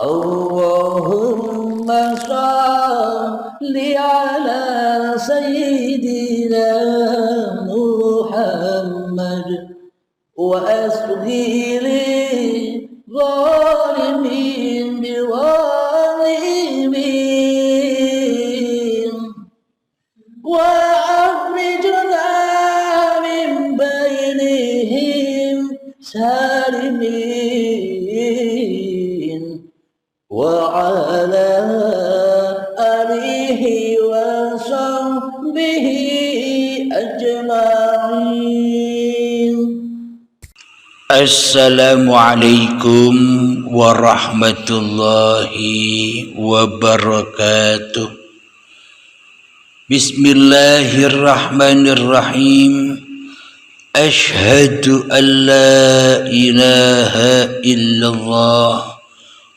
Allahumma shalli ala sayyidina Muhammad wa asghiri zalimin biwalimin wa akhrijna min bainihim salimin wa ala alihi wa sahbihi ajma'in. Assalamualaikum warahmatullahi wabarakatuh. Bismillahirrahmanirrahim. Ashhadu an la ilaha illallah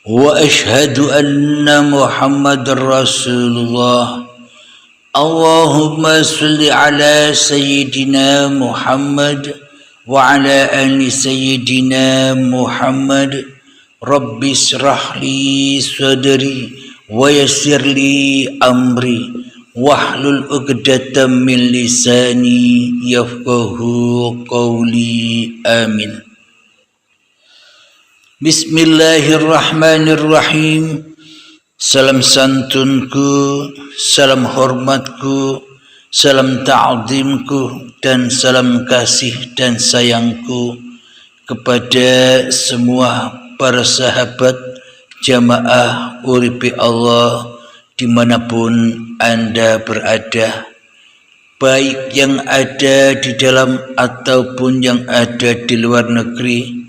wa ashhadu anna Muhammadar Rasulullah. Allahumma salli ala sayyidina Muhammad wa ala ali sayyidina Muhammad. Rabbi shrah li sadri wa yassir li amri wahlul 'uqdatam min lisani yafqahu qawli. Amin. Bismillahirrahmanirrahim. Salam santunku, salam hormatku, salam ta'zimku, dan salam kasih dan sayangku kepada semua para sahabat jamaah uripi Allah dimanapun Anda berada, baik yang ada di dalam ataupun yang ada di luar negeri.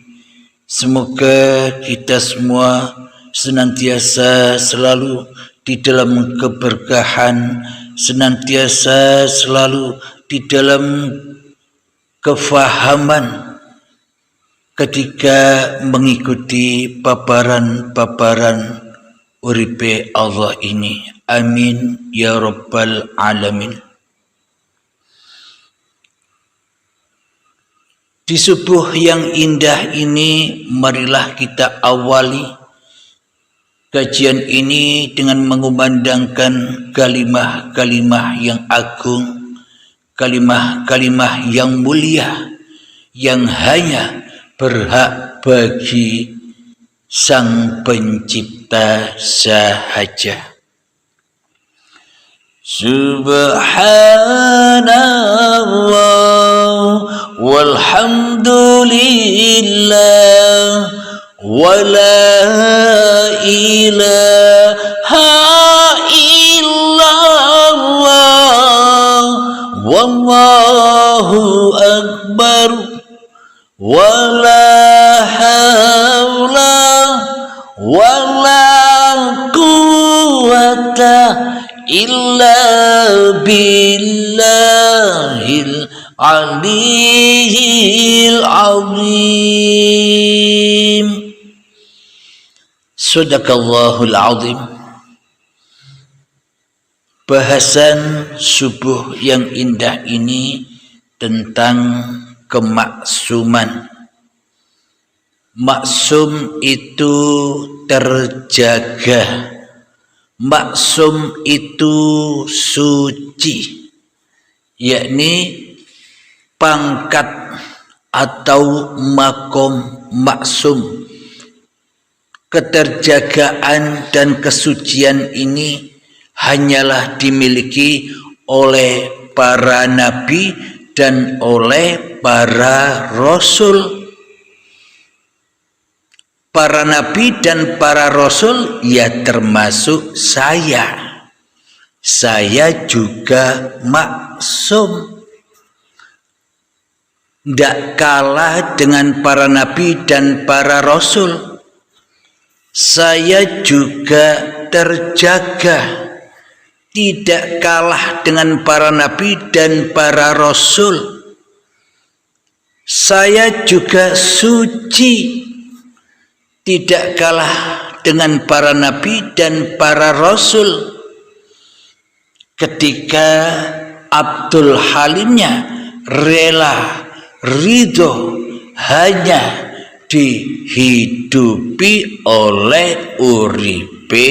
Semoga kita semua senantiasa selalu di dalam keberkahan, senantiasa selalu di dalam kefahaman ketika mengikuti paparan-paparan uripe Allah ini. Amin ya rabbal alamin. Di subuh yang indah ini, marilah kita awali kajian ini dengan mengumandangkan kalimah-kalimah yang agung, kalimah-kalimah yang mulia, yang hanya berhak bagi Sang Pencipta sahaja. Subhanallah walhamdulillah wa la ilaha illallah wallahu akbar wa la hawla wa la quwwata illa billahil aliyil azim. Sadaqallahul azim. Bahasan subuh yang indah ini tentang kemaksuman. Maksum itu terjaga. Maksum itu suci, yakni pangkat atau makom maksum. Keterjagaan dan kesucian ini hanyalah dimiliki oleh para nabi dan oleh para rasul. Para nabi dan para rasul, ya termasuk saya. Saya juga maksum. Tidak kalah dengan para nabi dan para rasul. Saya juga terjaga. Tidak kalah dengan para nabi dan para rasul. Saya juga suci. Tidak kalah dengan para nabi dan para rasul. Ketika Abdul Halimnya rela ridho hanya dihidupi oleh uripe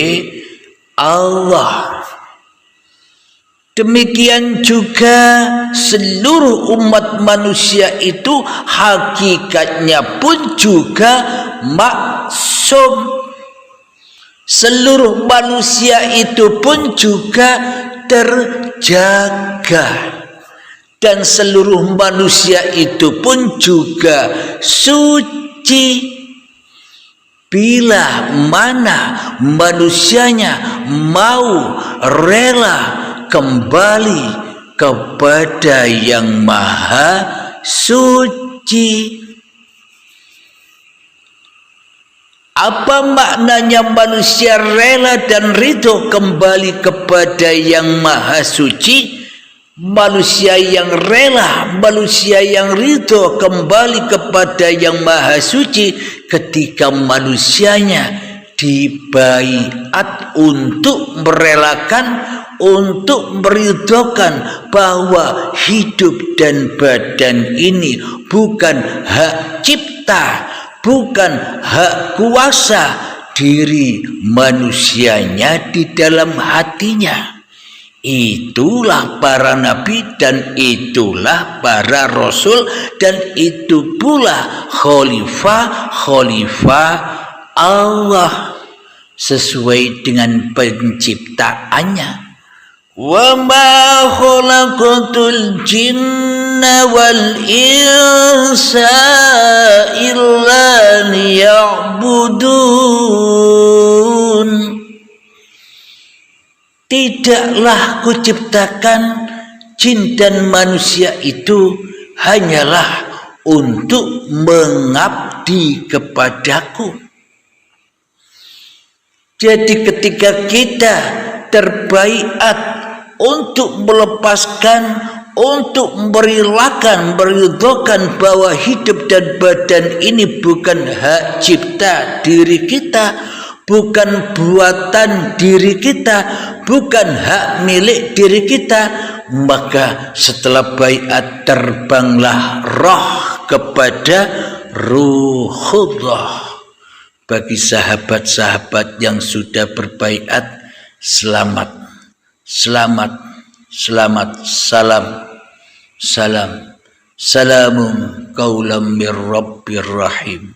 Allah. Demikian juga seluruh umat manusia itu hakikatnya pun juga maksum. Seluruh manusia itu pun juga terjaga. Dan seluruh manusia itu pun juga suci. Bila mana manusianya mau rela kembali kepada yang maha suci. Apa maknanya manusia rela dan ridho kembali kepada yang maha suci? Manusia yang rela, manusia yang ridho kembali kepada yang maha suci ketika manusianya dibaiat untuk merelakan, untuk meridhokan bahwa hidup dan badan ini bukan hak cipta, bukan hak kuasa diri manusianya di dalam hatinya. Itulah para nabi dan itulah para rasul dan itu pula khalifah Allah sesuai dengan penciptaannya. Wa ma khalaqatul jinna wal insa illa liya'budun. Tidaklah kuciptakan jin dan manusia itu hanyalah untuk mengabdi kepadaku. Jadi ketika kita terbaiat untuk melepaskan, untuk meridhokan bahwa hidup dan badan ini bukan hak cipta diri kita, bukan buatan diri kita, bukan hak milik diri kita, maka setelah baiat terbanglah roh kepada ruhullah. Bagi sahabat-sahabat yang sudah berbaiat, selamat, selamat, selamat, salam, salam, salamun qaulam mir rabbir rahim.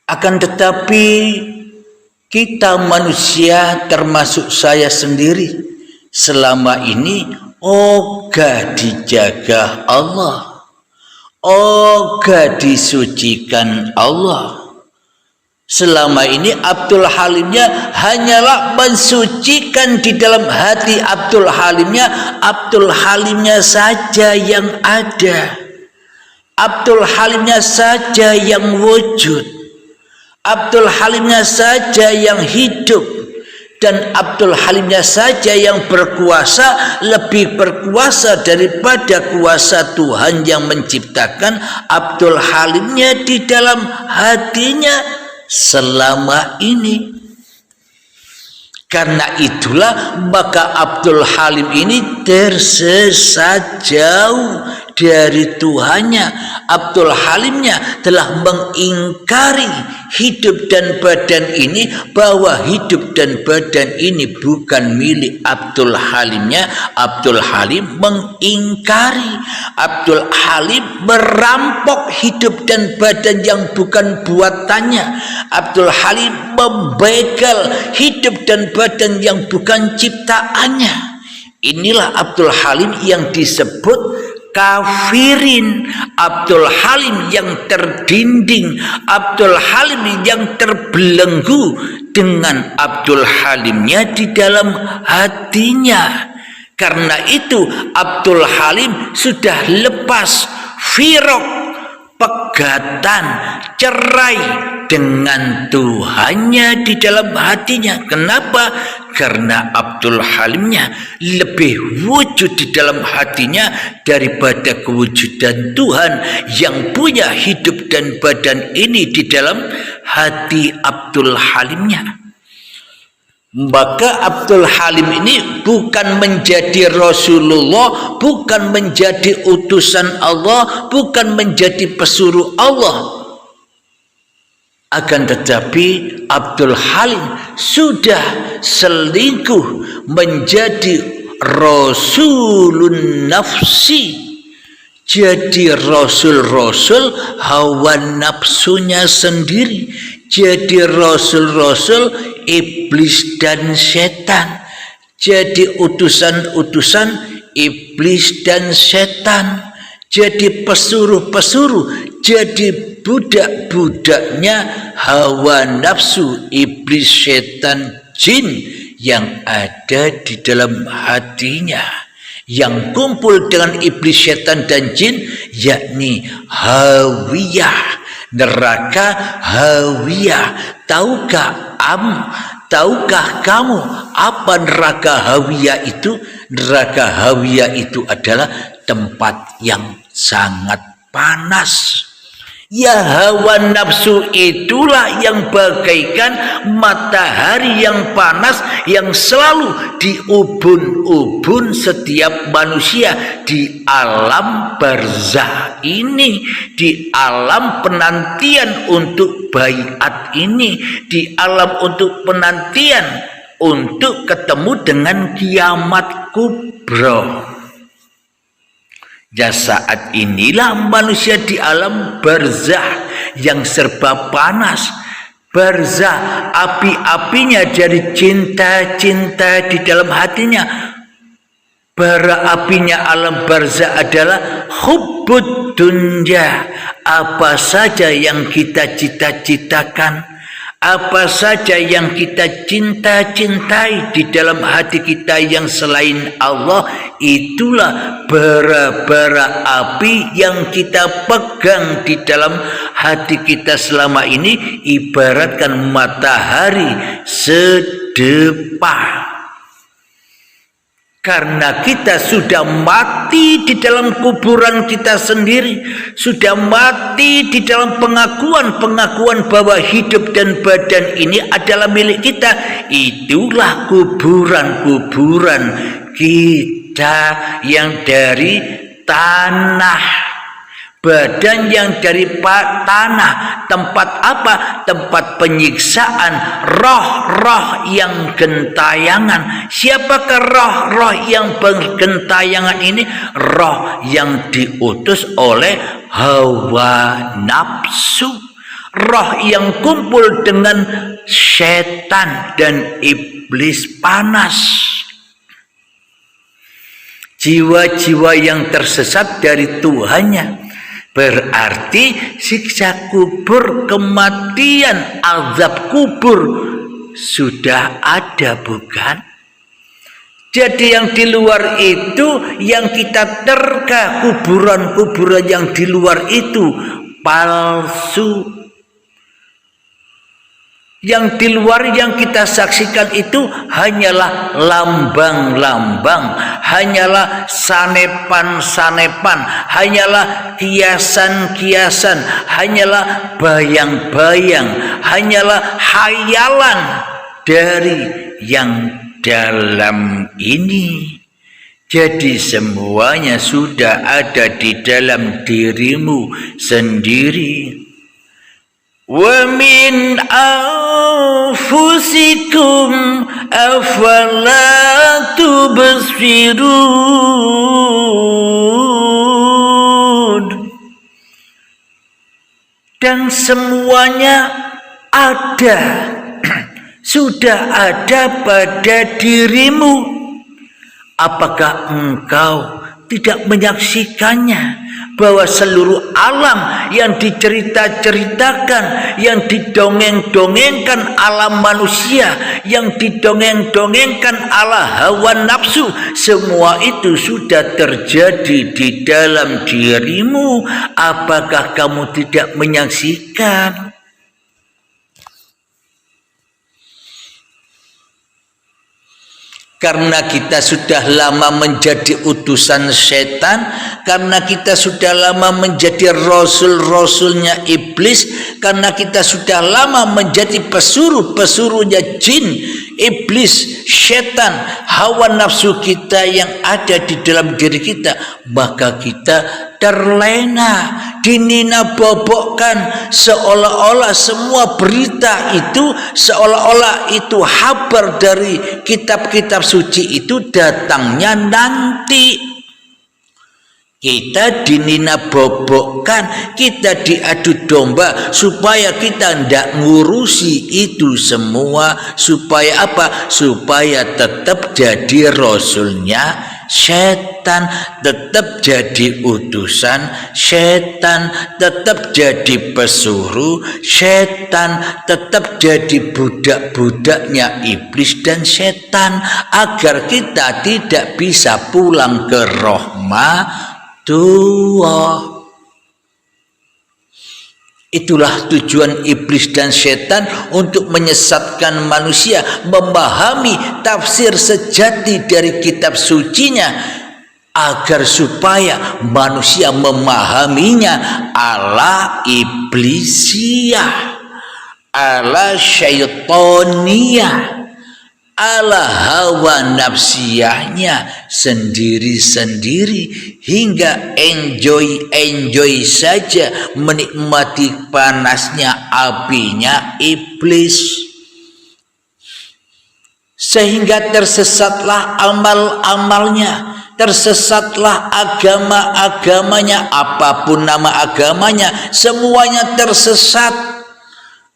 Akan tetapi kita manusia termasuk saya sendiri selama ini ogah dijaga Allah, ogah disucikan Allah. Selama ini Abdul Halimnya hanyalah mensucikan di dalam hati Abdul Halimnya saja yang ada, Abdul Halimnya saja yang wujud, Abdul Halimnya saja yang hidup, dan Abdul Halimnya saja yang berkuasa, lebih berkuasa daripada kuasa Tuhan yang menciptakan. Abdul Halimnya di dalam hatinya selama ini. Karena itulah maka Abdul Halim ini tersesat jauh dari Tuhannya. Abdul Halimnya telah mengingkari hidup dan badan ini, bahwa hidup dan badan ini bukan milik Abdul Halimnya. Abdul Halim mengingkari, Abdul Halim merampok hidup dan badan yang bukan buatannya. Abdul Halim membegal hidup dan badan yang bukan ciptaannya. Inilah Abdul Halim yang disebut kafirin, Abdul Halim yang terdinding, Abdul Halim yang terbelenggu dengan Abdul Halimnya di dalam hatinya. Karena itu Abdul Halim sudah lepas firaq, pegatan, cerai dengan Tuhannya di dalam hatinya. Kenapa? Karena Abdul Halimnya lebih wujud di dalam hatinya daripada kewujudan Tuhan yang punya hidup dan badan ini di dalam hati Abdul Halimnya. Maka Abdul Halim ini bukan menjadi Rasulullah, bukan menjadi utusan Allah, bukan menjadi pesuruh Allah. Akan tetapi Abdul Halim sudah selingkuh menjadi Rasulun nafsi, jadi rasul-rasul hawa nafsunya sendiri, jadi rasul-rasul iblis dan setan, jadi utusan-utusan iblis dan setan, jadi pesuruh-pesuruh, jadi budak-budaknya hawa nafsu iblis, setan, jin yang ada di dalam hatinya. Yang kumpul dengan iblis, setan, dan jin, yakni hawiyah, neraka hawiyah. Tahukah kamu apa neraka hawiyah itu? Neraka hawiyah itu adalah tempat yang sangat panas. Ya, hawa nafsu itulah yang bagaikan matahari yang panas yang selalu di ubun-ubun setiap manusia di alam barzah ini, di alam penantian untuk baiat ini, di alam untuk penantian untuk ketemu dengan kiamat kubra. Ya, saat inilah manusia di alam barzah yang serba panas. Barzah, api-apinya dari cinta-cinta di dalam hatinya. Bara apinya alam barzah adalah hubbud dunya. Apa saja yang kita cita-citakan, apa saja yang kita cinta-cintai di dalam hati kita yang selain Allah, itulah bara-bara api yang kita pegang di dalam hati kita selama ini, ibaratkan matahari sedepah. Karena kita sudah mati di dalam kuburan kita sendiri, sudah mati di dalam pengakuan-pengakuan bahwa hidup dan badan ini adalah milik kita. Itulah kuburan-kuburan kita yang dari tanah. Badan yang dari tanah. Tempat apa? Tempat penyiksaan roh-roh yang gentayangan. Siapakah roh-roh yang bergentayangan ini? Roh yang diutus oleh hawa nafsu, roh yang kumpul dengan setan dan iblis panas. Jiwa-jiwa yang tersesat dari Tuhannya. Berarti siksa kubur, kematian, azab kubur sudah ada, bukan? Jadi yang di luar itu, yang kita terka, kuburan-kuburan yang di luar itu palsu. Yang di luar yang kita saksikan itu hanyalah lambang-lambang, hanyalah sanepan-sanepan, hanyalah kiasan-kiasan, hanyalah bayang-bayang, hanyalah hayalan dari yang dalam ini. Jadi semuanya sudah ada di dalam dirimu sendiri. Wa min anfusikum afala tubsirun. Dan semuanya ada, sudah ada pada dirimu. Apakah engkau tidak menyaksikannya? Bahwa seluruh alam yang dicerita-ceritakan, yang didongeng-dongengkan alam manusia, yang didongeng-dongengkan ala hawa nafsu, semua itu sudah terjadi di dalam dirimu. Apakah kamu tidak menyaksikan? Karena kita sudah lama menjadi utusan setan, karena kita sudah lama menjadi rasul-rasulnya iblis, karena kita sudah lama menjadi pesuruh-pesuruhnya jin iblis, setan, hawa nafsu kita yang ada di dalam diri kita, maka kita terlena, dinina-bobokkan, seolah-olah semua berita itu, seolah-olah itu kabar dari kitab-kitab suci itu datangnya nanti. Kita dinina-bobokkan, kita diadu domba supaya kita tidak ngurusi itu semua. Supaya apa? Supaya tetap jadi rasulnya setan, tetap jadi utusan setan, tetap jadi pesuruh setan, tetap jadi budak-budaknya iblis dan setan, agar kita tidak bisa pulang ke rahmat Tuhan. Itulah tujuan iblis dan setan untuk menyesatkan manusia, memahami tafsir sejati dari kitab sucinya, agar supaya manusia memahaminya ala iblisiyah, ala syaitoniyah, ala hawa nafsiyahnya sendiri-sendiri, hingga enjoy saja menikmati panasnya apinya iblis, sehingga tersesatlah amal-amalnya, tersesatlah agama-agamanya, apapun nama agamanya, semuanya tersesat.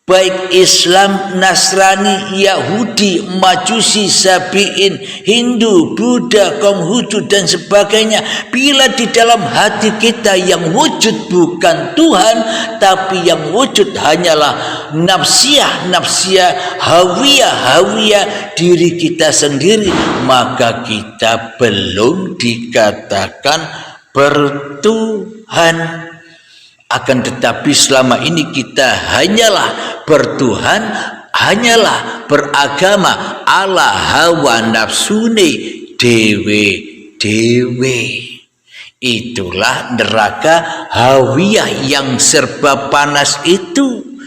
Baik Islam, Nasrani, Yahudi, Majusi, Sabiin, Hindu, Buddha, Konghucu dan sebagainya, bila di dalam hati kita yang wujud bukan Tuhan, tapi yang wujud hanyalah nafsiyah, hawiyah diri kita sendiri, maka kita belum dikatakan bertuhan. Akan tetapi selama ini kita hanyalah bertuhan, hanyalah beragama ala hawa nafsune dewe. Itulah neraka hawiyah yang serba panas itu.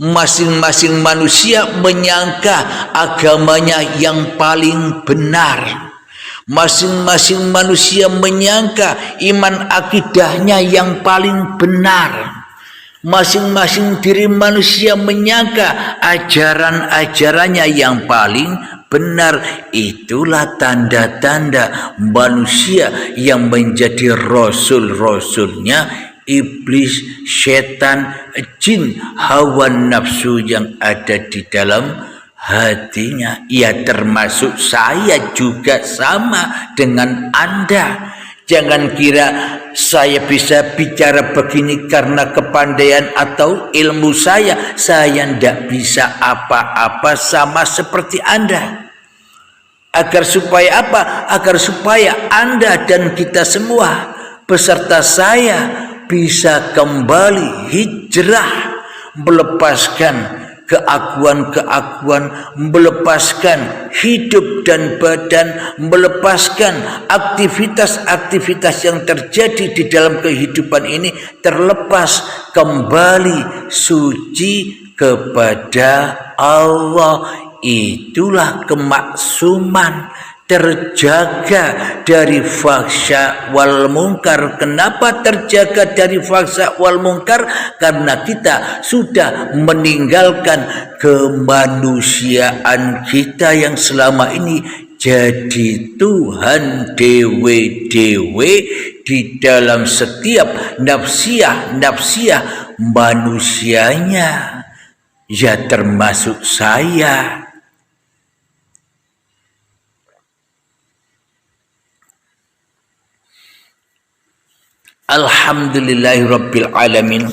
Masing-masing manusia menyangka agamanya yang paling benar. Masing-masing manusia menyangka iman akidahnya yang paling benar. Masing-masing diri manusia menyangka ajaran-ajarannya yang paling benar. Itulah tanda-tanda manusia yang menjadi rasul-rasulnya iblis, setan, jin, hawa nafsu yang ada di dalam hatinya. Ya, termasuk saya juga sama dengan Anda. Jangan kira saya bisa bicara begini karena kepandaian atau ilmu saya. Saya tidak bisa apa-apa, sama seperti Anda. Agar supaya apa? Agar supaya Anda dan kita semua beserta saya bisa kembali hijrah, melepaskan keakuan-keakuan, melepaskan hidup dan badan, melepaskan aktivitas-aktivitas yang terjadi di dalam kehidupan ini, terlepas kembali suci kepada Allah. Itulah kemaksuman, terjaga dari fahsya wal mungkar. Kenapa terjaga dari fahsya wal mungkar? Karena kita sudah meninggalkan kemanusiaan kita yang selama ini jadi Tuhan dewe-dewe di dalam setiap nafsiyah manusianya, ya termasuk saya. Alhamdulillahirabbil alamin.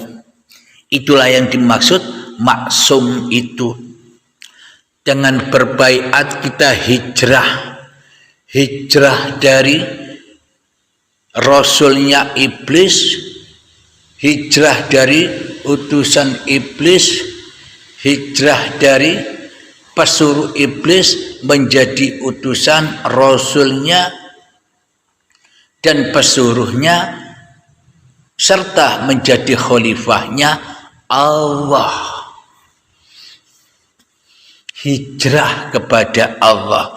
Itulah yang dimaksud maksum itu. Dengan berbaiat kita hijrah dari rasulnya iblis, hijrah dari utusan iblis, hijrah dari pesuruh iblis menjadi utusan rasulnya dan pesuruhnya, serta menjadi khalifahnya Allah. hijrah kepada Allah.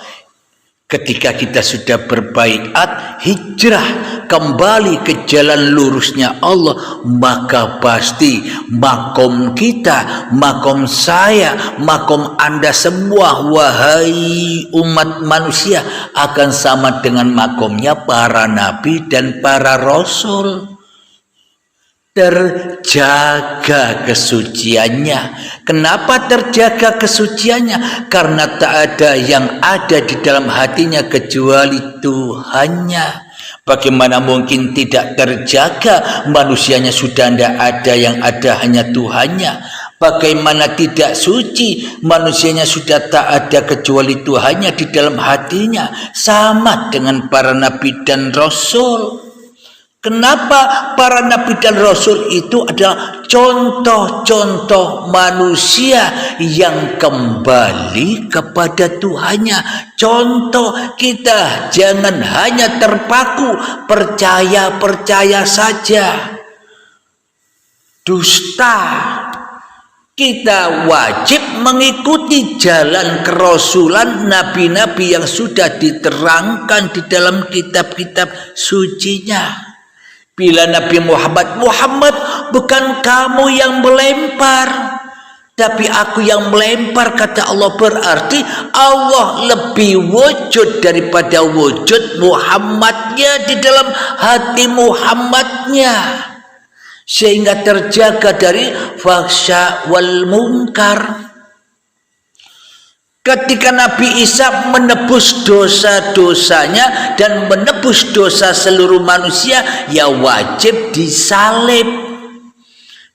Ketika kita sudah berbaiat, hijrah kembali ke jalan lurusnya Allah, maka pasti makom kita, makom saya, makom Anda semua, wahai umat manusia, akan sama dengan makomnya para nabi dan para rasul. Terjaga kesuciannya. Kenapa terjaga kesuciannya? Karena tak ada yang ada di dalam hatinya kecuali Tuhannya. Bagaimana mungkin tidak terjaga? Manusianya sudah tidak ada, yang ada hanya Tuhannya. Bagaimana tidak suci? Manusianya sudah tak ada kecuali Tuhannya di dalam hatinya. Sama dengan para nabi dan rasul. Kenapa para nabi dan rasul itu adalah contoh-contoh manusia yang kembali kepada Tuhannya. Contoh kita, jangan hanya terpaku percaya-percaya saja. Dusta. Kita wajib mengikuti jalan kerasulan nabi-nabi yang sudah diterangkan di dalam kitab-kitab sucinya. Bila Nabi Muhammad, bukan kamu yang melempar, tapi aku yang melempar, kata Allah. Berarti Allah lebih wujud daripada wujud Muhammadnya di dalam hati Muhammadnya, sehingga terjaga dari fahsya wal munkar. Ketika Nabi Isa menebus dosa-dosanya dan menebus dosa seluruh manusia, ya wajib disalib,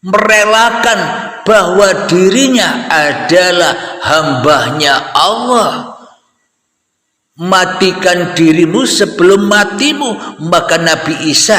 merelakan bahwa dirinya adalah hambanya Allah. Matikan dirimu sebelum matimu, maka Nabi Isa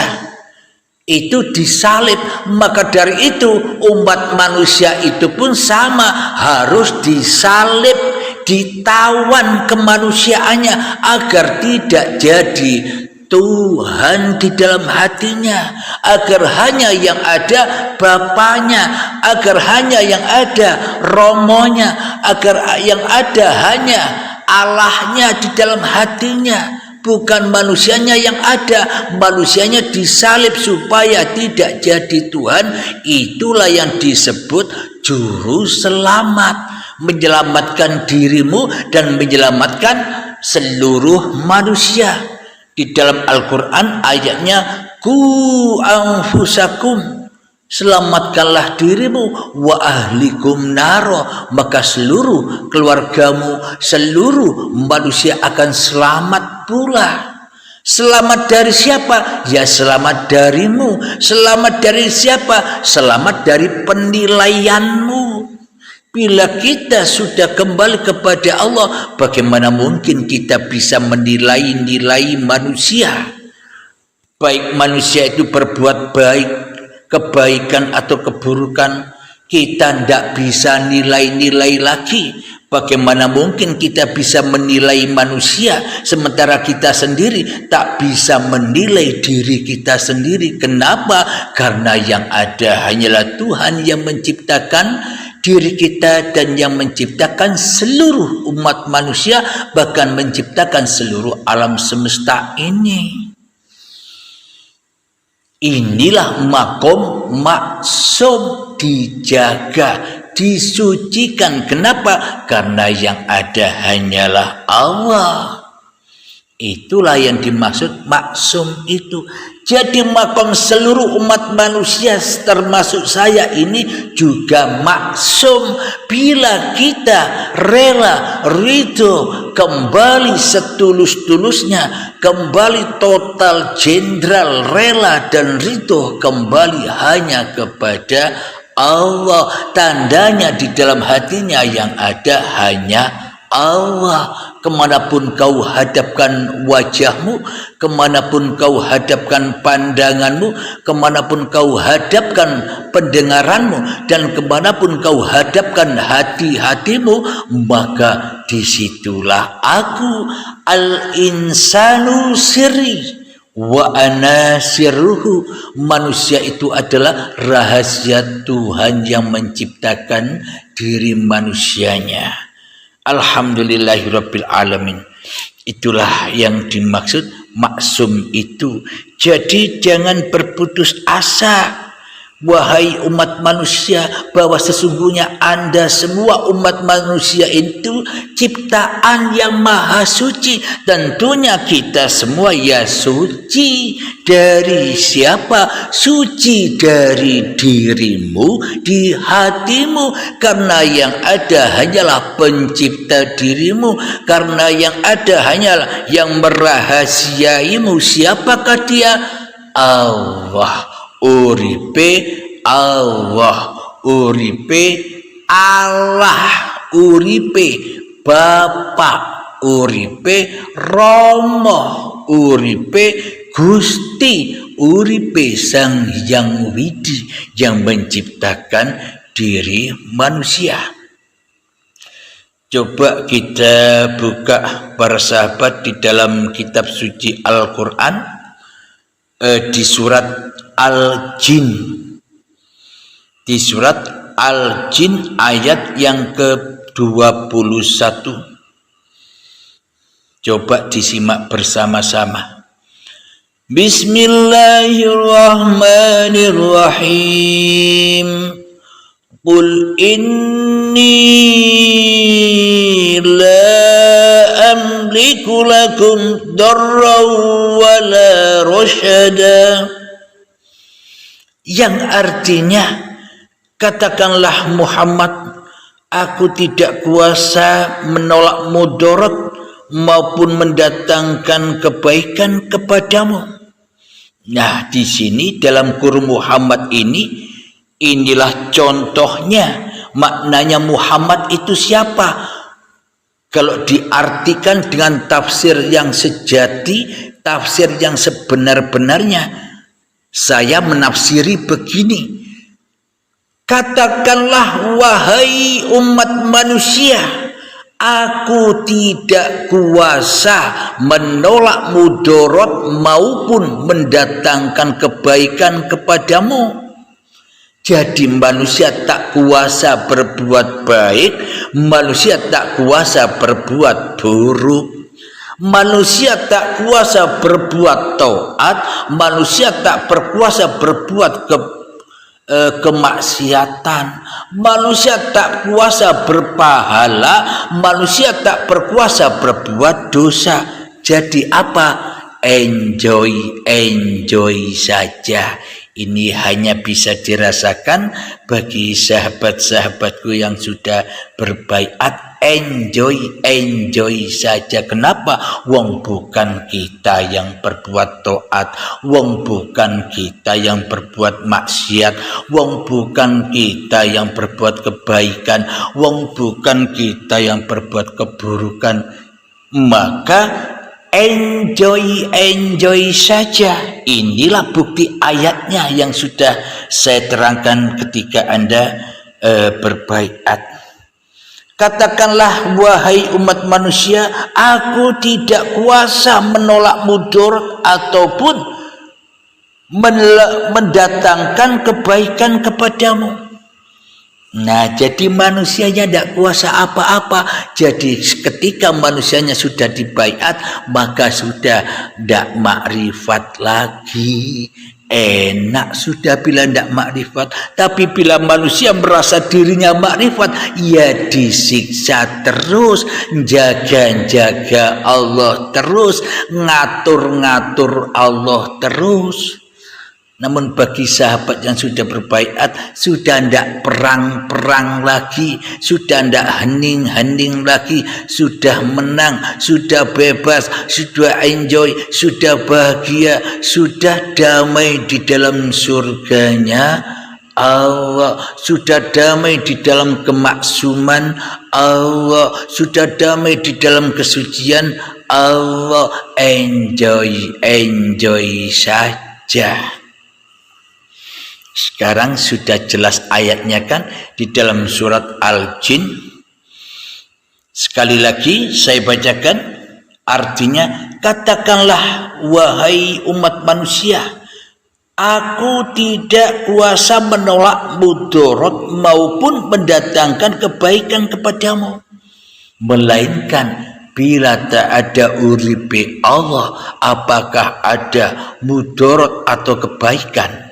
itu disalib. Maka dari itu umat manusia itu pun sama, harus disalib, ditawan kemanusiaannya agar tidak jadi Tuhan di dalam hatinya, agar hanya yang ada Bapaknya, agar hanya yang ada Romonya, agar yang ada hanya Allahnya di dalam hatinya, bukan manusianya yang ada. Manusianya disalib supaya tidak jadi Tuhan. Itulah yang disebut juru selamat, menyelamatkan dirimu dan menyelamatkan seluruh manusia. Di dalam Al-Quran ayatnya, ku anfusakum, selamatkanlah dirimu, wa ahlikum naro, maka seluruh keluargamu, seluruh manusia akan selamat pula. Selamat dari siapa? Ya selamat darimu. Selamat dari siapa? Selamat dari penilaianmu. Bila kita sudah kembali kepada Allah, bagaimana mungkin kita bisa menilai-nilai manusia? Baik manusia itu berbuat baik, kebaikan atau keburukan, kita tidak bisa nilai-nilai lagi. Bagaimana mungkin kita bisa menilai manusia sementara kita sendiri tak bisa menilai diri kita sendiri? Kenapa? Karena yang ada hanyalah Tuhan yang menciptakan diri kita dan yang menciptakan seluruh umat manusia, bahkan menciptakan seluruh alam semesta ini. Inilah makom maksum, dijaga, disucikan. Kenapa? Karena yang ada hanyalah Allah. Itulah yang dimaksud maksum itu. Jadi makom seluruh umat manusia termasuk saya ini juga maksum. Bila kita rela, ridho, kembali setulus-tulusnya, kembali total jenderal, rela dan ridho, kembali hanya kepada Allah. Tandanya di dalam hatinya yang ada hanya Allah. Kemanapun kau hadapkan wajahmu, kemanapun kau hadapkan pandanganmu, kemanapun kau hadapkan pendengaranmu, dan kemanapun kau hadapkan hati-hatimu, maka disitulah aku, al-insanu sirri wa ana sirruhu. Manusia itu adalah rahasia Tuhan yang menciptakan diri manusianya. Alhamdulillahirabbil alamin. Itulah yang dimaksud maksum itu. Jadi jangan berputus asa, wahai umat manusia, bahwa sesungguhnya Anda semua umat manusia itu ciptaan yang maha suci. Tentunya kita semua ya suci. Dari siapa? Suci dari dirimu, di hatimu. Karena yang ada hanyalah pencipta dirimu. Karena yang ada hanyalah yang merahasiaimu. Siapakah dia? Allah. Uripe Allah, uripe Allah, uripe Bapak, uripe Rama, uripe Gusti, uripe Sang Hyang Widi yang menciptakan diri manusia. Coba kita buka para sahabat di dalam kitab suci Al-Quran, di surat Al-Jin, di surat Al-Jin ayat yang ke-21. Coba disimak bersama-sama. Bismillahirrahmanirrahim. Qul inni la amliku lakum darran wala rasyada. Yang artinya, katakanlah Muhammad, aku tidak kuasa menolak mudarat maupun mendatangkan kebaikan kepadamu. Nah, di sini dalam kurung Muhammad ini, inilah contohnya. Maknanya Muhammad itu siapa? Kalau diartikan dengan tafsir yang sejati, tafsir yang sebenar-benarnya, saya menafsiri begini. Katakanlah wahai umat manusia, aku tidak kuasa menolak mudarat maupun mendatangkan kebaikan kepadamu. Jadi manusia tak kuasa berbuat baik, manusia tak kuasa berbuat buruk. Manusia tak kuasa berbuat taat, manusia tak berkuasa berbuat kemaksiatan, manusia tak kuasa berpahala, manusia tak berkuasa berbuat dosa. Jadi apa? Enjoy saja. Ini hanya bisa dirasakan bagi sahabat-sahabatku yang sudah berbaiat. Enjoy saja. Kenapa? Wong bukan kita yang berbuat taat, wong bukan kita yang berbuat maksiat, wong bukan kita yang berbuat kebaikan, wong bukan kita yang berbuat keburukan. Maka enjoy saja. Inilah bukti ayatnya yang sudah saya terangkan ketika Anda berbaiat. Katakanlah wahai umat manusia, aku tidak kuasa menolak mudarat ataupun mendatangkan kebaikan kepadamu. Nah, jadi manusianya tidak kuasa apa-apa. Jadi ketika manusianya sudah dibaiat, maka sudah tidak makrifat lagi. Enak sudah bila tidak makrifat. Tapi bila manusia merasa dirinya makrifat, ya disiksa terus, jaga-jaga Allah terus, ngatur-ngatur Allah terus. Namun bagi sahabat yang sudah berbaiat, sudah tidak perang-perang lagi, sudah tidak hening-hening lagi, sudah menang, sudah bebas, sudah enjoy, sudah bahagia, sudah damai di dalam surganya Allah, sudah damai di dalam kemaksuman Allah, sudah damai di dalam kesucian Allah. Enjoy saja. Sekarang sudah jelas ayatnya kan di dalam surat Al-Jin. Sekali lagi saya bacakan artinya. Katakanlah wahai umat manusia, aku tidak kuasa menolak mudarat maupun mendatangkan kebaikan kepadamu. melainkan bila tak ada uripe Allah, apakah ada mudarat atau kebaikan?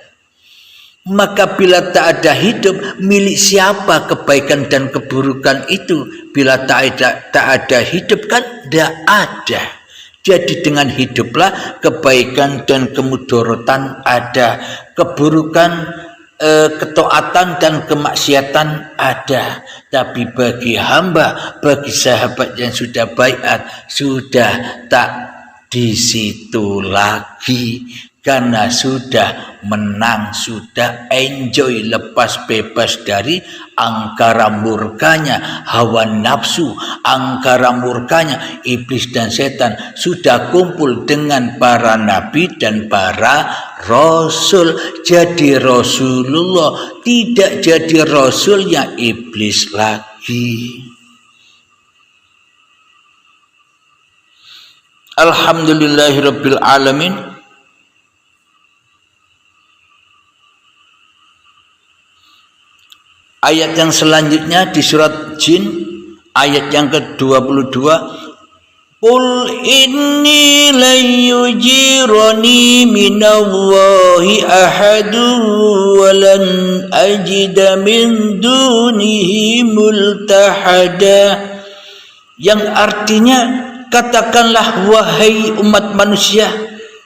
Maka bila tak ada hidup, milik siapa kebaikan dan keburukan itu? Bila tak ada hidup kan tidak ada. Jadi dengan hiduplah kebaikan dan kemudaratan ada, keburukan, ketaatan dan kemaksiatan ada. Tapi bagi hamba, bagi sahabat yang sudah baiat, sudah tak di situ lagi. Karena sudah menang, sudah enjoy, lepas bebas dari angkara murkanya hawa nafsu, angkara murkanya iblis dan setan. Sudah kumpul dengan para nabi dan para rasul. Jadi Rasulullah, tidak jadi rasulnya iblis lagi. Alhamdulillahirabbil alamin. Ayat yang selanjutnya di surat Jin, ayat yang ke-22, Qul inni lan yujirani minallahi ahadu wa lan ajida min dunihi multahada. Yang artinya, katakanlah wahai umat manusia,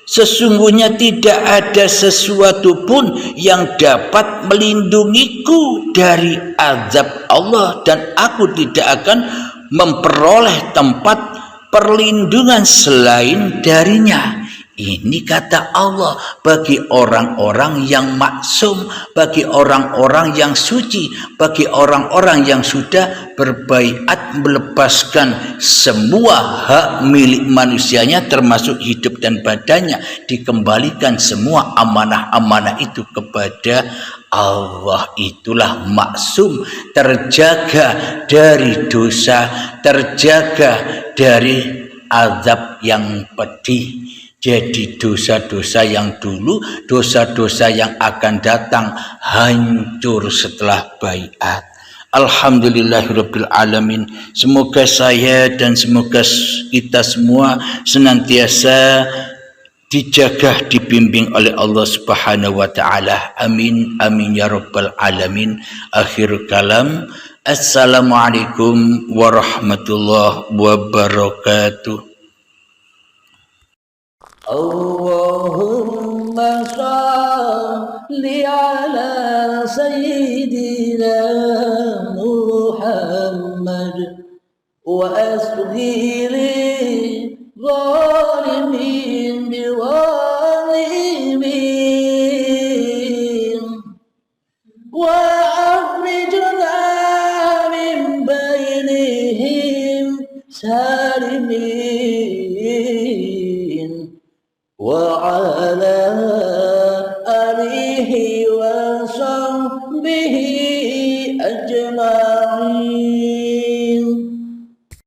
sesungguhnya tidak ada sesuatu pun yang dapat melindungiku dari azab Allah, dan aku tidak akan memperoleh tempat perlindungan selain darinya. Ini kata Allah bagi orang-orang yang maksum, bagi orang-orang yang suci, bagi orang-orang yang sudah berbaiat melepaskan semua hak milik manusianya termasuk hidup dan badannya, dikembalikan semua amanah-amanah itu kepada Allah. Itulah maksum, terjaga dari dosa, terjaga dari azab yang pedih. Jadi dosa-dosa yang dulu, dosa-dosa yang akan datang hancur setelah baiat. Alhamdulillahirabbil alamin. Semoga saya dan semoga kita semua senantiasa dijaga, dibimbing oleh Allah Subhanahu wa taala. Amin amin ya rabbal alamin. Akhir kalam. Assalamualaikum warahmatullahi wabarakatuh. Allahumma salli ala sayyidina Muhammad wa asghiri zalimin biwalimin wa akhrijna min bainihim salimin وعلى آله وصحبه